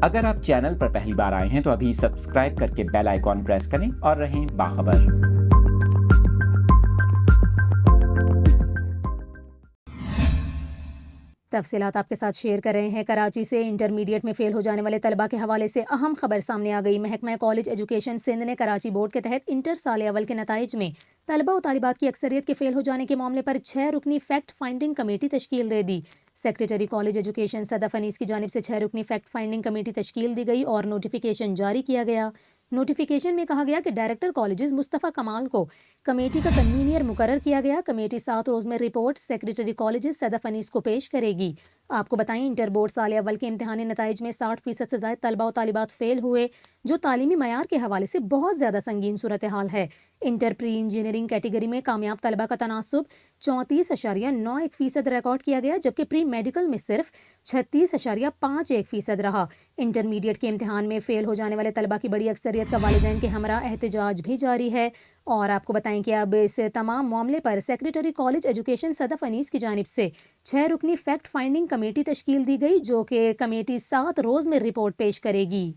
اگر آپ چینل پر پہلی بار آئے ہیں تو ابھی سبسکرائب کر کے بیل آئیکن پریس کریں اور رہیں باخبر۔ تفصیلات آپ کے ساتھ شیئر کر رہے ہیں۔ کراچی سے انٹرمیڈیٹ میں فیل ہو جانے والے طلبہ کے حوالے سے اہم خبر سامنے آ گئی۔ محکمہ کالج ایجوکیشن سندھ نے کراچی بورڈ کے تحت انٹر سال اول کے نتائج میں طلبہ و طالبات کی اکثریت کے فیل ہو جانے کے معاملے پر 6 رکنی فیکٹ فائنڈنگ کمیٹی تشکیل دے دی۔ سیکریٹری کالج ایجوکیشن صدف انیس کی جانب سے 6 رکنی فیکٹ فائنڈنگ کمیٹی تشکیل دی گئی اور نوٹیفیکیشن جاری کیا گیا۔ نوٹیفیکیشن میں کہا گیا کہ ڈائریکٹر کالجز مصطفیٰ کمال کو کمیٹی کا کنوینئر مقرر کیا گیا۔ کمیٹی 7 روز میں رپورٹ سیکریٹری کالجز صدف انیس کو پیش کرے گی۔ آپ کو بتائیں انٹر بورڈ سال اول کے امتحانی نتائج میں 60% سے زائد طلبہ و طالبات فیل ہوئے، جو تعلیمی معیار کے حوالے سے بہت زیادہ سنگین صورتحال ہے۔ انٹر پری انجینئرنگ کیٹیگری میں کامیاب طلبہ کا تناسب 34.91% ریکارڈ کیا گیا، جبکہ پری میڈیکل میں صرف 36.51% رہا۔ انٹرمیڈیٹ کے امتحان میں فیل ہو جانے والے طلبہ کی بڑی اکثریت کا والدین کے ہمراہ احتجاج بھی جاری ہے۔ اور آپ کو بتائیں کہ اب اس تمام معاملے پر سیکریٹری کالج ایجوکیشن صدف انیس کی جانب سے 6 رکنی فیکٹ فائنڈنگ کمیٹی تشکیل دی گئی، جو کہ کمیٹی 7 روز میں رپورٹ پیش کرے گی۔